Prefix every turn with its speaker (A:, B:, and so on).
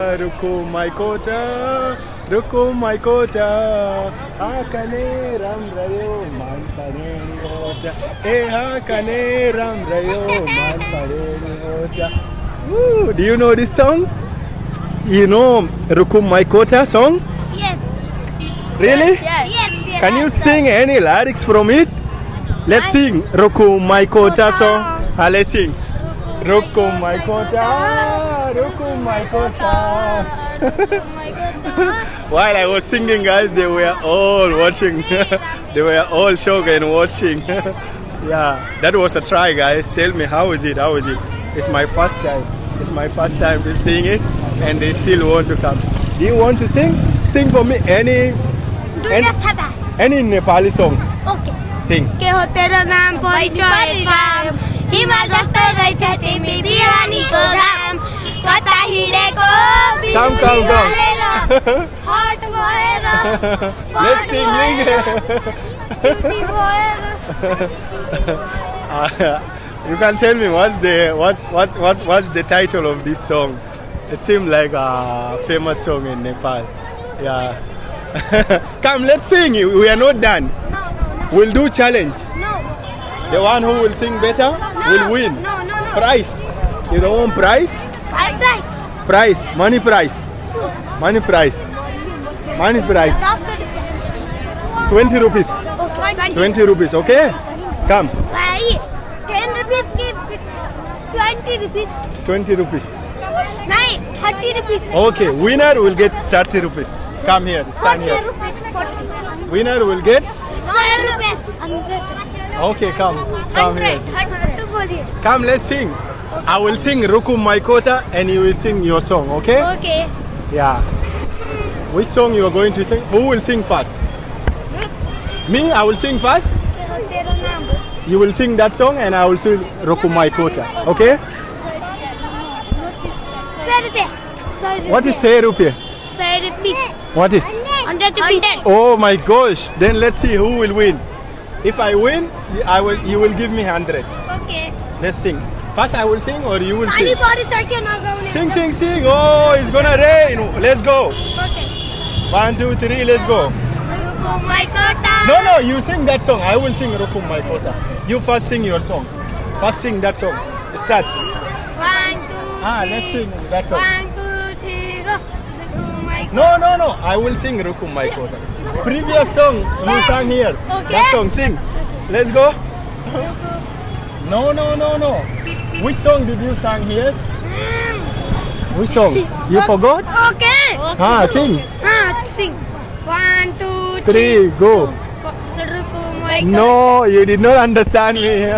A: Rukum maikota, rukum maikota. Hakane ram rayo man pareni ota. Hakane ram rayo man pareni ota. Woo! Do you know this song? You know Rukum maikota song?
B: Yes.
A: Really?
B: Yes.
A: Can you sing any lyrics from it? Let's sing Rukum maikota song. Let's sing. Rukum maikota, rukum maikota. While I was singing, guys, they were all watching. They were all shocked and watching. Yeah, that was a try, guys. Tell me, how is it? How is it? It's my first time. It's my first time to sing it, and they still want to come. Do you want to sing? Sing for me any Nepali song.
B: Okay.
A: Sing.
B: के हो तेरो नाम परिचय काम हिमाल जस्तो रहेछ तिमी बिहानीको घाम कता हिँडेको
A: Come.
B: हट भएर
A: Let's sing. You can tell me what's the title of this song? It seems like a famous song in Nepal. Yeah. Come, let's sing. We are not done. We'll do challenge.
B: No.
A: The one who will sing better will win.
B: No.
A: Prize. You don't want prize?
B: I'm right.
A: Prize. Money prize. 20 rupees. 20 rupees, okay? Come.
B: Why? 10 rupees give 20 rupees.
A: 20 rupees.
B: Nine, 30 rupees.
A: Okay, winner will get 30 rupees. Come here, stand
B: 40
A: here.
B: rupees. 40.
A: Winner will get?
B: 100 rupees. 100.
A: Okay, come here.
B: 100.
A: Come, let's sing. I will sing Rukum maikota and you will sing your song, okay?
B: Okay.
A: Yeah. Which song you are going to sing? Who will sing first? Me, I will sing first. You will sing that song and I will sing Rukum maikota, okay?
B: 100 rupees.
A: What is say rupiah?
B: 100 rupees.
A: What is?
B: 100 rupees.
A: Oh my gosh! Then let's see who will win. If I win, you will give me 100.
B: Okay.
A: Let's sing. First I will sing or you will sing?
B: Sing.
A: Sing. Oh, it's gonna rain. Let's go.
B: Okay.
A: 1, 2, 3, let's go.
B: Rukum maikota.
A: No, you sing that song. I will sing Rukum maikota. You first sing your song. First sing that song. Start.
B: 1, 2, 3.
A: Let's sing that song.
B: 1, 2, 3, go. Rukum maikota.
A: No. I will sing Rukum maikota. Previous song you sang here.
B: Okay.
A: That song, sing. Let's go. No. Which song did you sing here? Which song? You forgot?
B: Okay.
A: Sing.
B: Sing. 1, 2,
A: 3, go.
B: Rukum maikota.
A: No, you did not understand me.